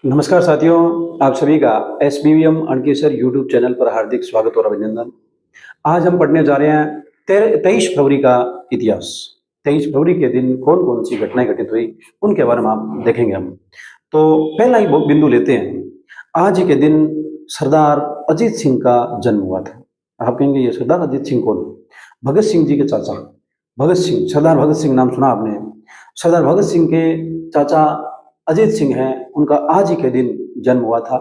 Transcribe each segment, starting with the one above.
नमस्कार साथियों, आप सभी का एसबीवीएम अणकेसर यूट्यूब चैनल पर हार्दिक स्वागत और अभिनंदन। आज हम पढ़ने जा रहे हैं 23 फरवरी का इतिहास। 23 फरवरी के दिन कौन कौन सी घटनाएं घटित हुई उनके बारे में आप देखेंगे हम। तो पहला ही बिंदु लेते हैं। आज के दिन सरदार अजीत सिंह का जन्म हुआ था। आप कहेंगे ये सरदार अजीत सिंह कौन? भगत सिंह जी के चाचा भगत सिंह, सरदार भगत सिंह नाम सुना आपने? सरदार भगत सिंह के चाचा अजीत सिंह हैं, उनका आज ही के दिन जन्म हुआ था।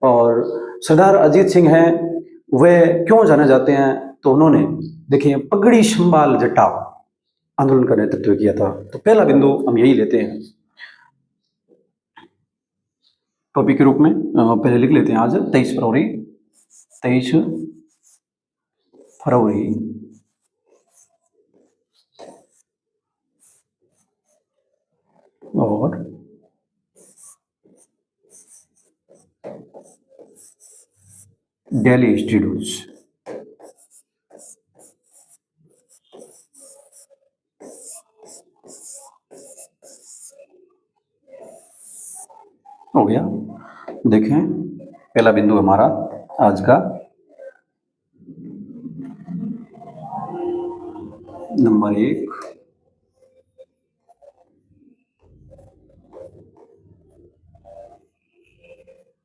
और सरदार अजीत सिंह हैं, वे क्यों जाने जाते हैं? तो उन्होंने देखिए पगड़ी संभाल जटा आंदोलन का नेतृत्व किया था। तो पहला बिंदु हम यही लेते हैं टॉपिक के रूप में। पहले लिख लेते हैं आज 23 फरवरी। 23 फरवरी और दिल्ली इंस्टीट्यूट्स। हो गया। देखें पहला बिंदु हमारा आज का नंबर 1,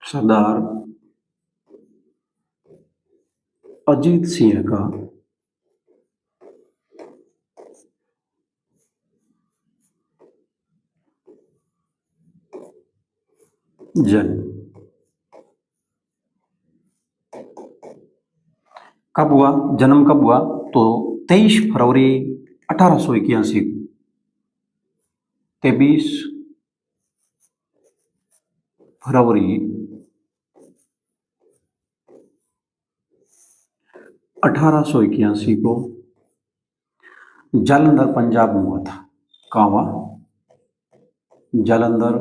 सरदार अजीत सिंह का जन्म कब हुआ? जन्म कब हुआ? तो 23 फरवरी 1881 को। 23 फरवरी 1881 को जालंधर पंजाब में हुआ था। कहाँ हुआ? जालंधर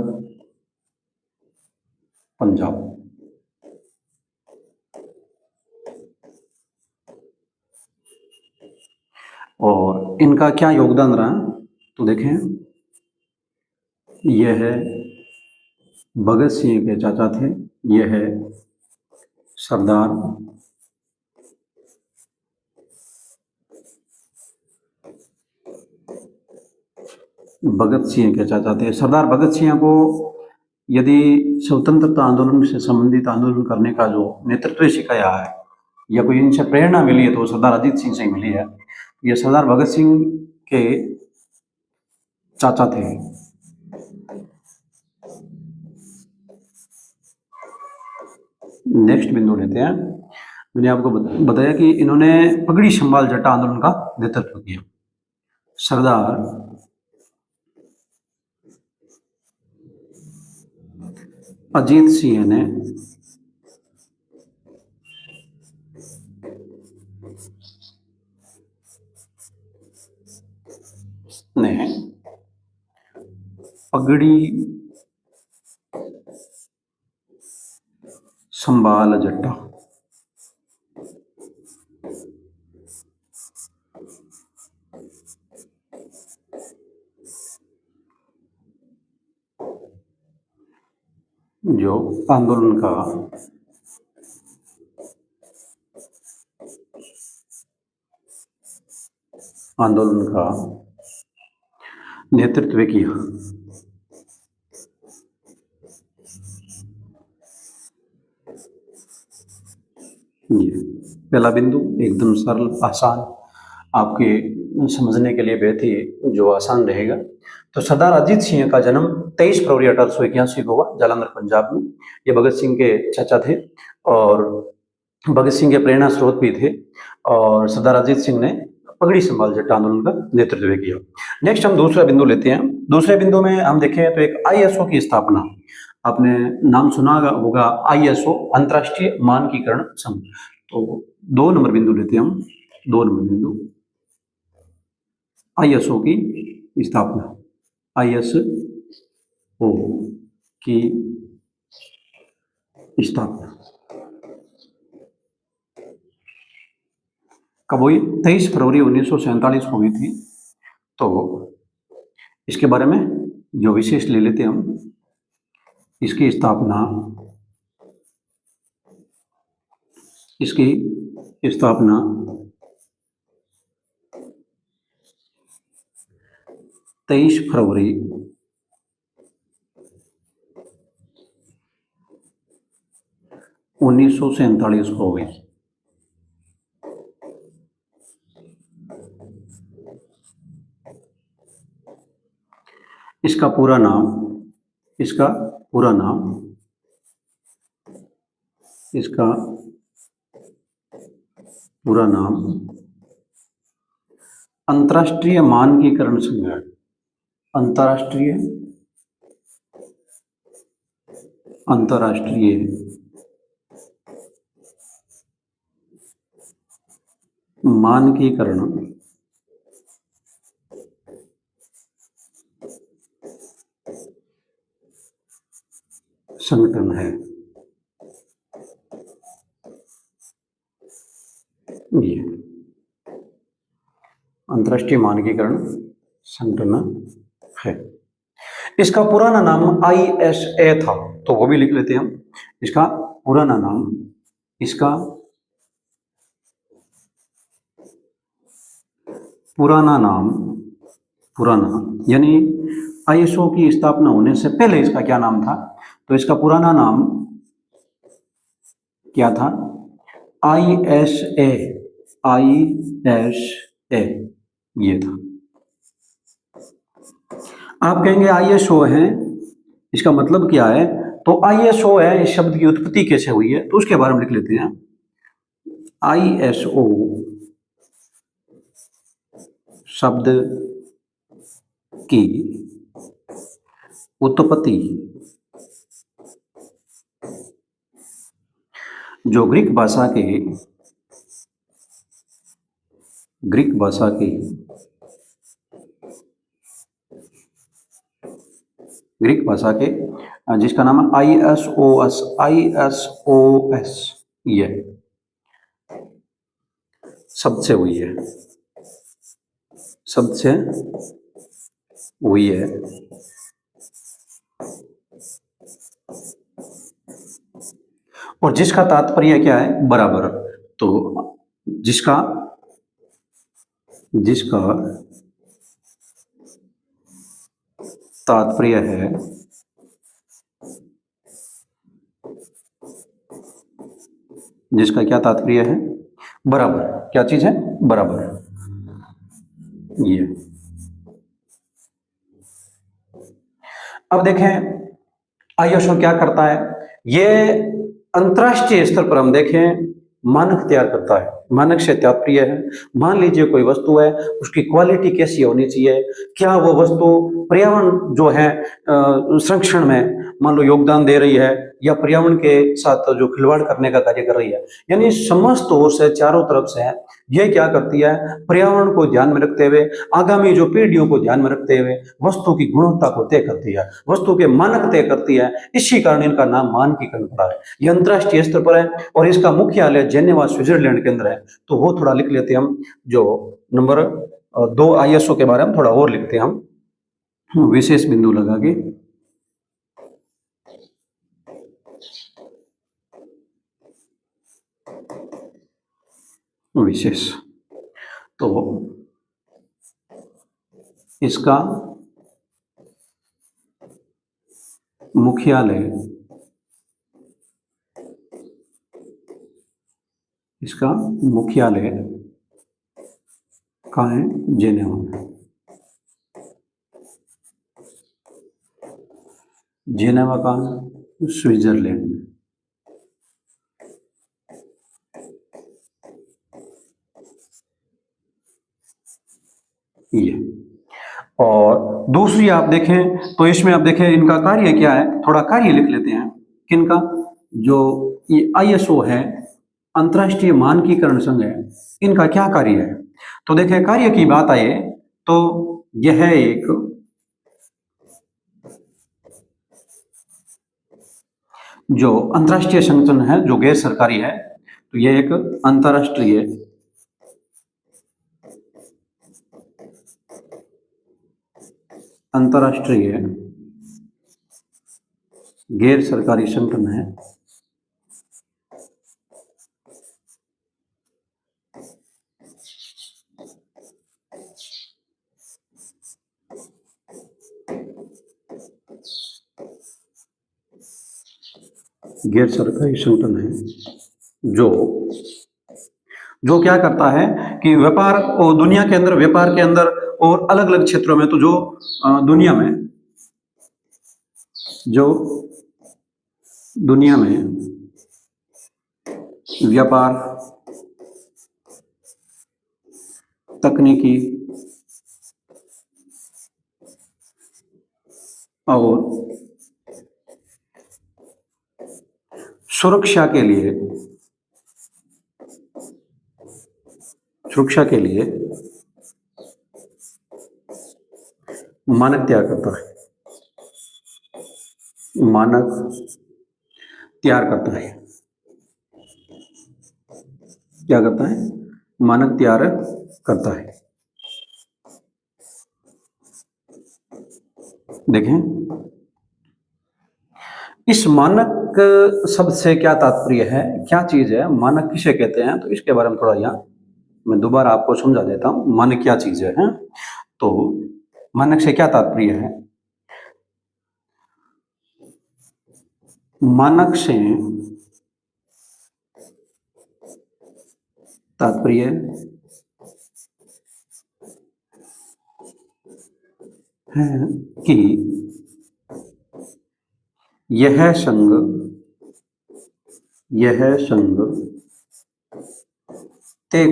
पंजाब। और इनका क्या योगदान रहा? तो देखें, यह है भगत सिंह के चाचा थे, यह है सरदार भगत सिंह के चाचा थे। सरदार भगत सिंह को यदि स्वतंत्रता आंदोलन से संबंधित आंदोलन करने का जो नेतृत्व सिखाया है या कोई इनसे प्रेरणा मिली है तो सरदार अजीत सिंह से मिली है। ये सरदार भगत सिंह के चाचा थे। नेक्स्ट बिंदु लेते हैं। मैंने आपको बताया कि इन्होंने पगड़ी संभाल जटा आंदोलन का नेतृत्व किया। सरदार अजीत सिंह ने पगड़ी संभाल जटा जो आंदोलन का नेतृत्व किया। पहला बिंदु एकदम सरल आसान, आपके समझने के लिए बेहद ही जो आसान रहेगा। तो सरदार अजीत सिंह का जन्म 23 फरवरी 1881 को हुआ जालंधर पंजाब में। ये भगत सिंह के चाचा थे और भगत सिंह के प्रेरणा स्रोत भी थे। और सरदार अजीत सिंह ने पगड़ी संभाल जटा आंदोलन का नेतृत्व किया। नेक्स्ट हम दूसरा बिंदु लेते हैं। दूसरे बिंदु में हम देखें तो एक ISO की स्थापना। आपने नाम सुना होगा ISO, अंतर्राष्ट्रीय मानकीकरण संघ। तो 2 नंबर बिंदु लेते हैं हम। 2 नंबर बिंदु ISO की स्थापना। ISO की स्थापना कब हुई? 23 फरवरी 1947 को हुई थी। तो इसके बारे में जो विशेष ले लेते हैं हम। इसकी स्थापना इसकी स्थापना 23 फरवरी 1947 को हो गई। इसका पूरा नाम इसका पूरा नाम इसका पूरा नाम अंतर्राष्ट्रीय मानकीकरण संगठन, अंतर्राष्ट्रीय मानकीकरण संगठन है। ये अंतर्राष्ट्रीय मानकीकरण संगठन है। इसका पुराना नाम ISA था, तो वो भी लिख लेते हैं हम। इसका पुराना नाम पुराना यानी ISO की स्थापना होने से पहले इसका क्या नाम था, तो इसका पुराना नाम क्या था? ISA ये था। आप कहेंगे ISO है, इसका मतलब क्या है? तो ISO है, इस शब्द की उत्पत्ति कैसे हुई है, तो उसके बारे में लिख लेते हैं। ISO शब्द की उत्पत्ति जो ग्रीक भाषा के जिसका नाम है ISOS ये शब्द से हुई है। और जिसका तात्पर्य क्या है? बराबर। तो जिसका तात्पर्य है जिसका क्या तात्पर्य है? बराबर। क्या चीज है? बराबर। ये अब देखें ISO क्या करता है। ये अंतर्राष्ट्रीय स्तर पर हम देखें मानक तैयार करता है। मानक से तात्पर्य है, मान लीजिए कोई वस्तु है, उसकी क्वालिटी कैसी होनी चाहिए, क्या वो वस्तु पर्यावरण जो है संरक्षण में मान लो योगदान दे रही है या पर्यावरण के साथ जो खिलवाड़ करने का कार्य कर रही है, यानी समस्त ओर से चारों तरफ से ये क्या करती है? पर्यावरण को ध्यान में रखते हुए, आगामी जो पीढ़ियों को ध्यान में रखते हुए वस्तु की गुणवत्ता को तय करती है, वस्तु के मानक तय करती है। इसी कारण इनका नाम मानकीकरण पड़ा है। यह अंतर्राष्ट्रीय स्तर पर है और इसका मुख्यालय जेनेवा स्विट्जरलैंड के अंदर है। तो वो थोड़ा लिख लेते हैं हम। जो नंबर 2 ISO के बारे में थोड़ा और लिखते हैं हम विशेष बिंदु लगा के। विशेष, तो इसका मुख्यालय कहाँ है? जेनेवा में। जेनेवा कहाँ? स्विट्जरलैंड में। ये और दूसरी आप देखें तो इसमें आप देखें इनका कार्य क्या है, थोड़ा कार्य लिख लेते हैं। किनका? जो ये ISO है, अंतर्राष्ट्रीय मानकीकरण संघ है, इनका क्या कार्य है? तो देखें कार्य की बात आए तो यह एक जो अंतर्राष्ट्रीय संगठन है जो गैर सरकारी है, तो यह एक अंतर्राष्ट्रीय गैर सरकारी संगठन है गैर सरकारी संगठन है जो जो क्या करता है कि व्यापार और दुनिया के अंदर, व्यापार के अंदर और अलग अलग क्षेत्रों में, तो जो दुनिया में, जो दुनिया में व्यापार, तकनीकी और सुरक्षा के लिए मानक तैयार करता है, मानक तैयार करता है, क्या करता है, मानक तैयार करता है। देखें, इस मानक शब्द से क्या तात्पर्य है, क्या चीज है, मानक किसे कहते हैं, तो इसके बारे में थोड़ा यहाँ मैं दोबारा आपको समझा देता हूं। मानक क्या चीज है? तो मानक से क्या तात्पर्य है? मानक से तात्पर्य है कि यह संघ तय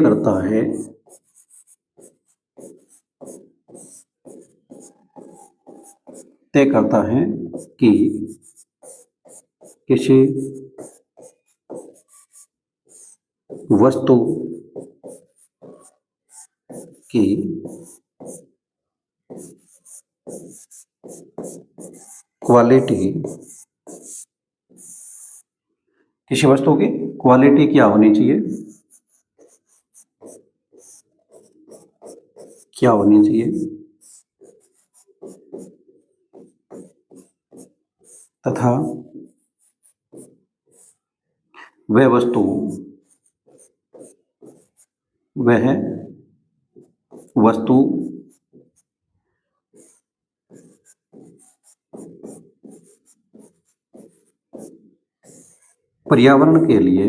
करता है कि किसी वस्तु की क्वालिटी, किसी वस्तु की क्वालिटी क्या होनी चाहिए, क्या होनी चाहिए, तथा वह वस्तु पर्यावरण के लिए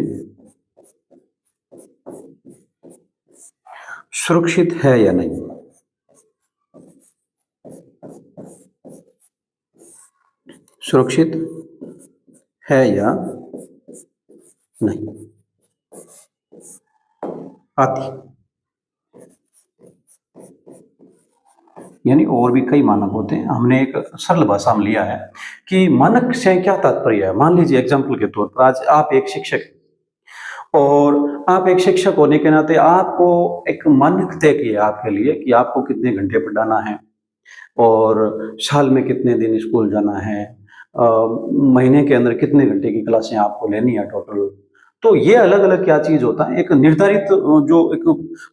सुरक्षित है या नहीं, सुरक्षित है या नहीं आती। यानी और भी कई मानक होते हैं, हमने एक सरल भाषा में लिया है कि मानक से क्या तात्पर्य है। मान लीजिए एग्जाम्पल के तौर पर, आज आप एक शिक्षक हैं और आप एक शिक्षक होने के नाते आपको एक मानक तय किया आपके लिए कि आपको कितने घंटे पढ़ाना है और साल में कितने दिन स्कूल जाना है, महीने के अंदर कितने घंटे की क्लासें आपको लेनी है टोटल। तो ये अलग अलग क्या चीज होता है, एक निर्धारित जो एक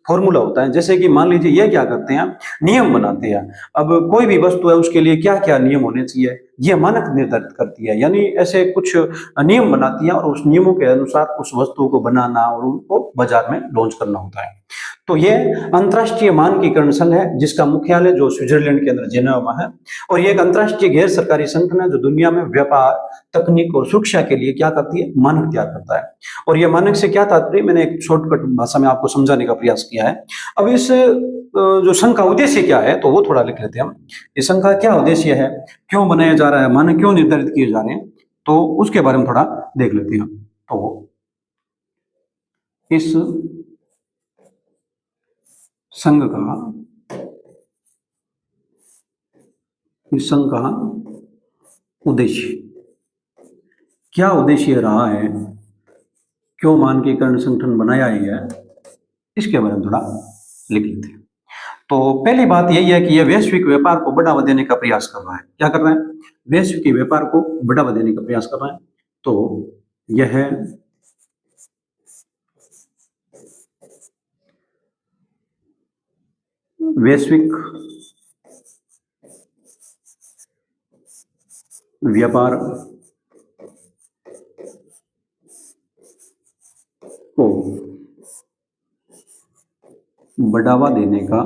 फॉर्मूला होता है। जैसे कि मान लीजिए ये क्या करते हैं, नियम बनाते हैं। अब कोई भी वस्तु है उसके लिए क्या क्या नियम होने चाहिए, ये मानक निर्धारित करती है। यानी ऐसे कुछ नियम बनाती है और उस नियमों के अनुसार उस वस्तु को बनाना और उनको बाजार में लॉन्च करना होता है। तो ये अंतर्राष्ट्रीय मानकीकरण संघ है जिसका मुख्यालय जो स्विट्जरलैंड के अंदर जेनेवा में है, और ये एक अंतर्राष्ट्रीय गैर सरकारी संगठन है जो दुनिया में व्यापार, तकनीक और सुरक्षा के लिए क्या करती है, मानक तैयार करता है। और ये मानक से क्या तात्पर्य, मैंने एक शॉर्टकट भाषा में आपको समझाने का प्रयास किया है। अब इस जो संघ का उद्देश्य क्या है, तो वो थोड़ा लिख लेते हैं हम। इस संघ का क्या उद्देश्य है, क्यों बनाया जा रहा है, मानक क्यों निर्धारित किए जा रहे हैं, तो उसके बारे में थोड़ा देख लेते हैं। तो इस संघ का उद्देश्य, क्या उद्देश्य रहा है, क्यों मानकीकरण संगठन बनाया ही है, इसके बारे में थोड़ा लिख लेते हैं। तो पहली बात यही है कि यह वैश्विक व्यापार को बढ़ावा देने का प्रयास कर रहा है। क्या कर रहा है, वैश्विक व्यापार को बढ़ावा देने का प्रयास कर रहा है। तो यह वैश्विक व्यापार बढ़ावा देने का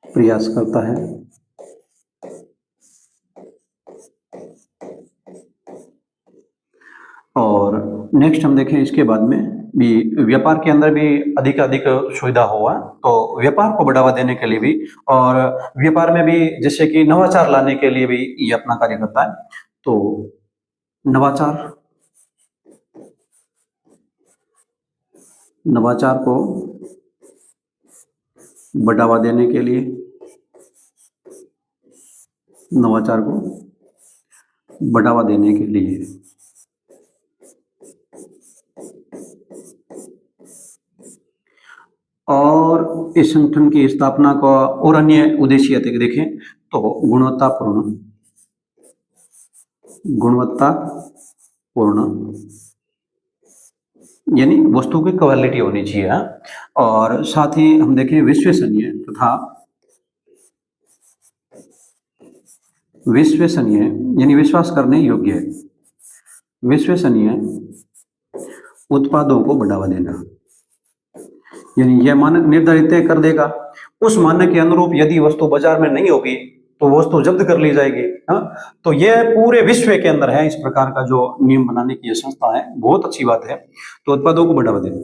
प्रयास करता है। और नेक्स्ट हम देखें इसके बाद में भी व्यापार के अंदर भी अधिक सुविधा हुआ, तो व्यापार को बढ़ावा देने के लिए भी और व्यापार में भी जैसे कि नवाचार लाने के लिए भी ये अपना कार्य करता है। तो नवाचार को बढ़ावा देने के लिए, नवाचार को बढ़ावा देने के लिए और इस संगठन की स्थापना का और अन्य उद्देश्य देखें तो गुणवत्तापूर्ण यानी वस्तु की क्वालिटी होनी चाहिए, और साथ ही हम देखें विश्वसनीय तथा विश्वसनीय यानी विश्वास करने योग्य, विश्वसनीय उत्पादों को बढ़ावा देना, यानी यह मानक निर्धारित तय कर देगा, उस मानक के अनुरूप यदि वस्तु बाजार में नहीं होगी तो वस्तु जब्त कर ली जाएगी। तो यह पूरे विश्व के अंदर है, इस प्रकार का जो नियम बनाने की संस्था है, बहुत अच्छी बात है। तो उत्पादों को बढ़ावा देना,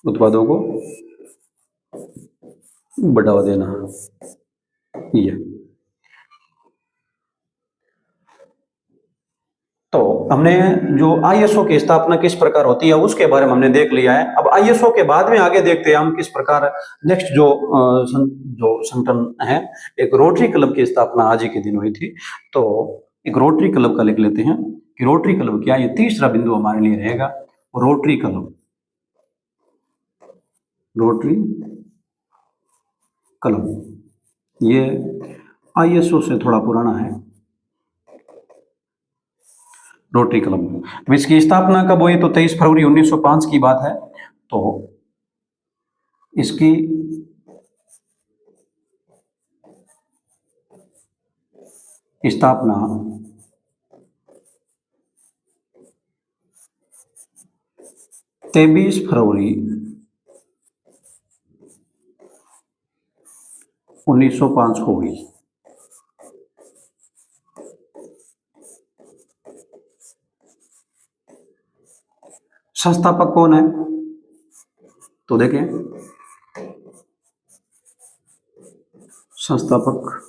उत्पादों को बढ़ावा देना, ये तो हमने जो आईएसओ की स्थापना किस प्रकार होती है उसके बारे में हमने देख लिया है। अब आईएसओ के बाद में आगे देखते हैं हम किस प्रकार नेक्स्ट जो संगठन है, एक रोटरी क्लब की स्थापना आज ही के दिन हुई थी। तो एक रोटरी क्लब का लिख लेते हैं कि रोटरी क्लब क्या, ये तीसरा बिंदु हमारे लिए रहेगा। रोटरी क्लब, रोटरी क्लब ये आईएसओ से थोड़ा पुराना है। रोटरी क्लब, तो इसकी स्थापना कब हुई तो 23 फरवरी 1905 की बात है। तो इसकी स्थापना 23 फरवरी 1905 को हुई। संस्थापक कौन है तो देखें, संस्थापक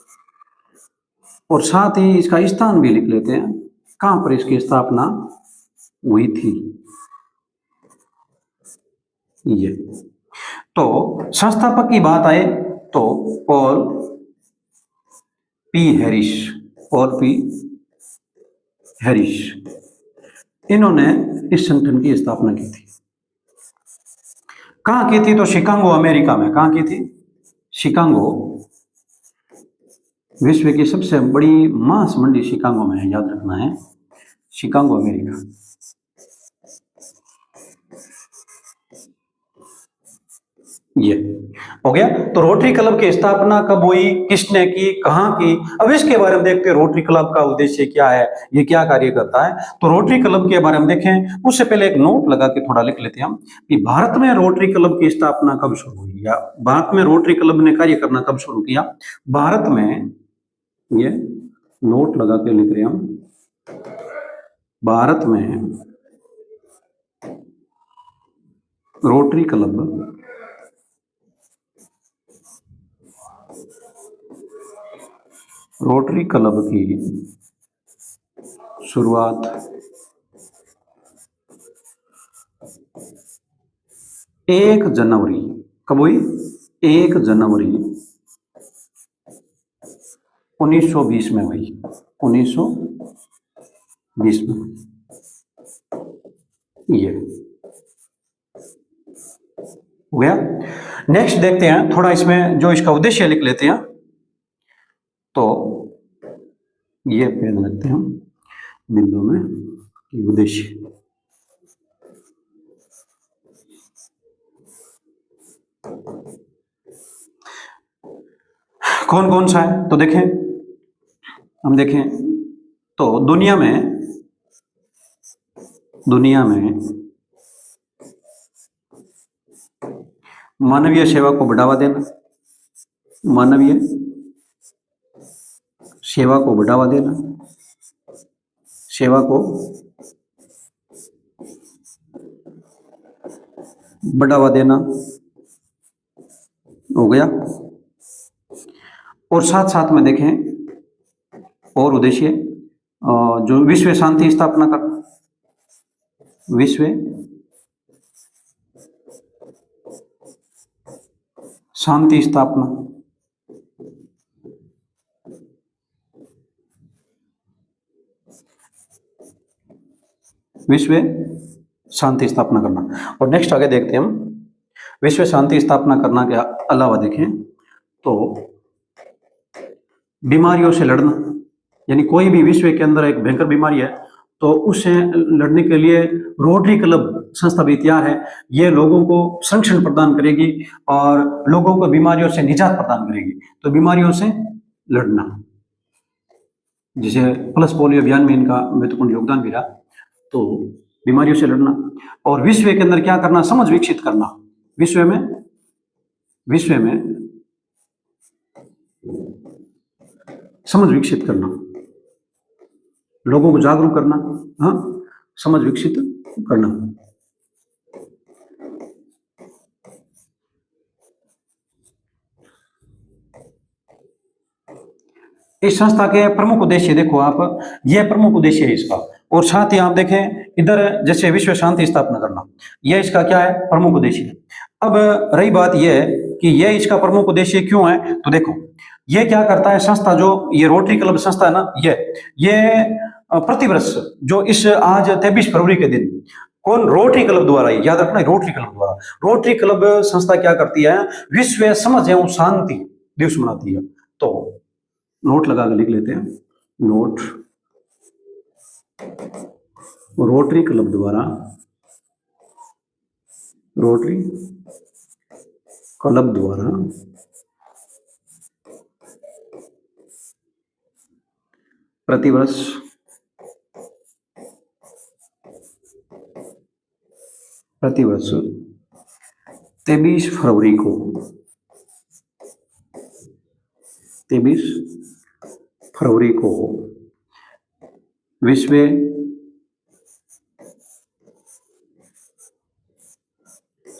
और साथ ही इसका स्थान भी लिख लेते हैं, कहां पर इसकी स्थापना हुई थी ये। तो संस्थापक की बात आए तो Paul P Harris, Paul P Harris, इन्होंने इस संगठन की स्थापना की थी। कहां की थी तो शिकागो अमेरिका में। कहां की थी? शिकागो, विश्व की सबसे बड़ी मांस मंडी शिकागो में है, याद रखना है, शिकागो अमेरिका। ये हो गया। तो रोटरी क्लब की स्थापना कब हुई, किसने की, कहां की, अब इसके बारे में देखते हैं रोटरी क्लब का उद्देश्य क्या है, ये क्या कार्य करता है। तो रोटरी क्लब के बारे में देखें उससे पहले एक नोट लगा के थोड़ा लिख लेते हैं हम कि भारत में रोटरी क्लब की स्थापना कब शुरू हुई या भारत में रोटरी क्लब ने कार्य करना कब शुरू किया। भारत में, ये नोट लगा के लिख रहे हैं हम, भारत में रोटरी क्लब की शुरुआत 1 जनवरी, कब हुई? 1 जनवरी 1920 में हुई, 1920 में। ये हो गया। नेक्स्ट देखते हैं, थोड़ा इसमें जो इसका उद्देश्य लिख लेते हैं। तो ये पेन रखते हैं हम बिंदु में उद्देश्य। कौन कौन सा है? तो देखें, हम देखें तो दुनिया में मानवीय सेवा को बढ़ावा देना, मानवीय सेवा को बढ़ावा देना, सेवा को बढ़ावा देना हो गया। और साथ साथ में देखें और उद्देश्य जो विश्व शांति स्थापना करना, विश्व शांति स्थापना, विश्व शांति स्थापना करना। और नेक्स्ट आगे देखते हैं हम, विश्व शांति स्थापना करना के अलावा देखें तो बीमारियों से लड़ना, यानी कोई भी विश्व के अंदर एक भयंकर बीमारी है तो उससे लड़ने के लिए रोटरी क्लब संस्था भी तैयार है। ये लोगों को संरक्षण प्रदान करेगी और लोगों को बीमारियों से निजात प्रदान करेगी। तो बीमारियों से लड़ना, जिसे पल्स पोलियो अभियान में इनका महत्वपूर्ण योगदान भी रहा। तो बीमारियों से लड़ना और विश्व के अंदर क्या करना, समझ विकसित करना, विश्व में समझ विकसित करना, लोगों को जागरूक करना, हाँ, समझ विकसित करना। इस संस्था के प्रमुख उद्देश्य देखो आप, यह प्रमुख उद्देश्य है इसका। और साथ ही आप देखें इधर जैसे विश्व शांति स्थापना करना, यह इसका क्या है, प्रमुख उद्देश्य है। अब रही बात यह कि यह इसका प्रमुख उद्देश्य क्यों है, तो देखो ये क्या करता है संस्था, जो ये रोटरी क्लब संस्था है ना, ये प्रतिवर्ष जो इस आज 23 फरवरी के दिन कौन, रोटरी क्लब द्वारा, याद रखना, रोटरी क्लब द्वारा, रोटरी क्लब संस्था क्या करती है, विश्व समझ एवं शांति दिवस मनाती है। तो नोट लगा के लिख लेते हैं, नोट, रोटरी क्लब द्वारा, रोटरी क्लब द्वारा प्रतिवर्ष प्रतिवर्ष 23 फरवरी को, 23 फरवरी को विश्व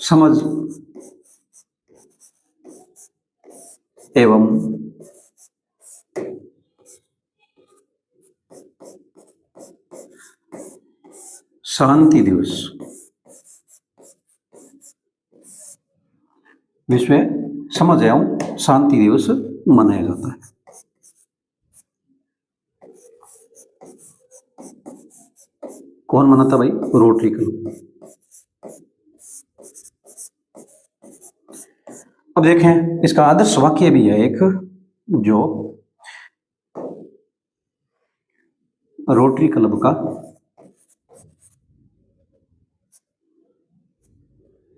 समझ एवं शांति दिवस, विश्व समझ एवं शांति दिवस मनाया जाता है। कौन मनाता भाई, रोटरी क्लब। अब देखें इसका आदर्श वाक्य भी है एक, जो रोटरी क्लब का,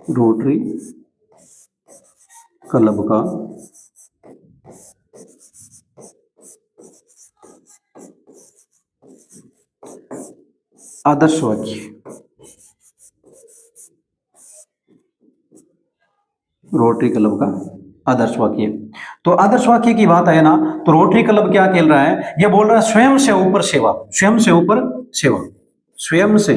रोटरी क्लब का आदर्श वाक्य, रोटरी क्लब का आदर्श वाक्य। तो आदर्श वाक्य की बात है ना, तो रोटरी क्लब क्या कह रहा है, ये बोल रहा है स्वयं से ऊपर सेवा, स्वयं से ऊपर सेवा, स्वयं से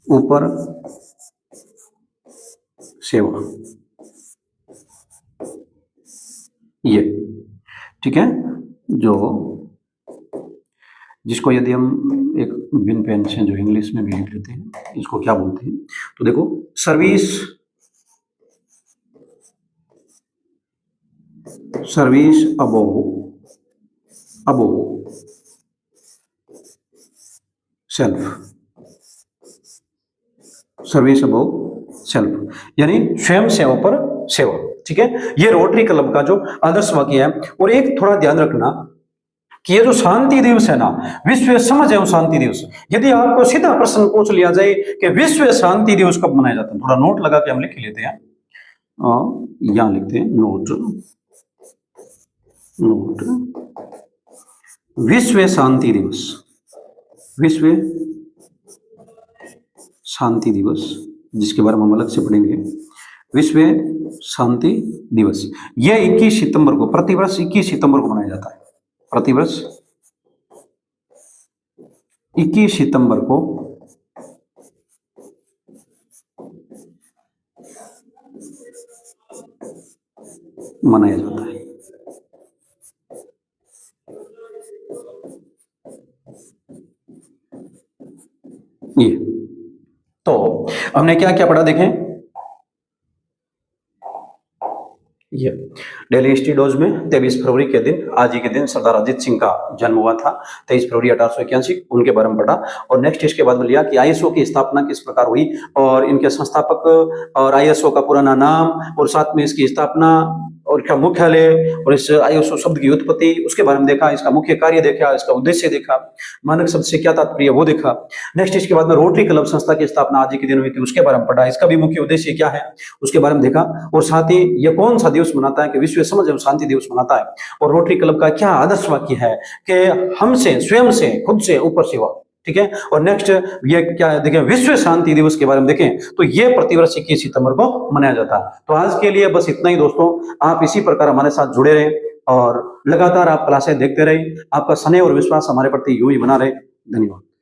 ऊपर सेवा, ये ठीक है। जो जिसको यदि हम एक बिन पेन से जो इंग्लिश में भी लिख लेते हैं, इसको क्या बोलते हैं, तो देखो service, service above self, service above self, यानी स्वयं से ऊपर सेवा, ठीक है। ये रोटरी क्लब का जो आदर्श वाक्य है। और एक थोड़ा ध्यान रखना कि ये जो शांति दिवस है ना, विश्व समझ एवं शांति दिवस, यदि आपको सीधा प्रश्न पूछ लिया जाए कि विश्व शांति दिवस कब मनाया जाता है, थोड़ा नोट लगा के हम लिख लेते हैं, और यहाँ लिखते हैं नोट, विश्व शांति दिवस, विश्व शांति दिवस, जिसके बारे में हम अलग से पढ़ेंगे। विश्व शांति दिवस यह 21 सितंबर को, प्रतिवर्ष 21 सितंबर को मनाया जाता है। प्रतिवर्ष 21 सितंबर को मनाया जाता है। ये तो हमने क्या क्या पढ़ा, देखें। ये दिल्ली हिस्ट्री डोज में 23 फरवरी के दिन, आज ही के दिन सरदार अजीत सिंह का जन्म हुआ था, 23 फरवरी 1881, उनके बारे में पढ़ा। और नेक्स्ट इसके बाद में लिया कि आईएसओ की स्थापना किस प्रकार हुई और इनके संस्थापक और आईएसओ का पुराना नाम और साथ में इसकी स्थापना और इसका मुख्यालय और इस आईएसओ शब्द की उत्पत्ति, उसके बारे में देखा। इसका मुख्य कार्य देखा, इसका उद्देश्य देखा, मानक शब्द से क्या तात्पर्य वो देखा। नेक्स्ट इसके बाद में रोटरी क्लब संस्था की स्थापना आज ही के दिन हुई थी, उसके बारे में पढ़ा। इसका भी मुख्य उद्देश्य क्या है उसके बारे में देखा। और साथ ही ये कौन सा दिवस मनाता है कि विश्व समझ एवं शांति दिवस मनाता है। और रोटरी क्लब का क्या आदर्श वाक्य है कि हमसे, स्वयं से, खुद से ऊपर सेवा, ठीक है। और नेक्स्ट ये क्या है देखें, विश्व शांति दिवस के बारे में देखें तो ये प्रतिवर्ष 21 सितंबर को मनाया जाता है। तो आज के लिए बस इतना ही दोस्तों, आप इसी प्रकार हमारे साथ जुड़े रहें और लगातार आप क्लासें देखते रहें। आपका स्नेह और विश्वास हमारे प्रति यूं ही बना रहे। धन्यवाद।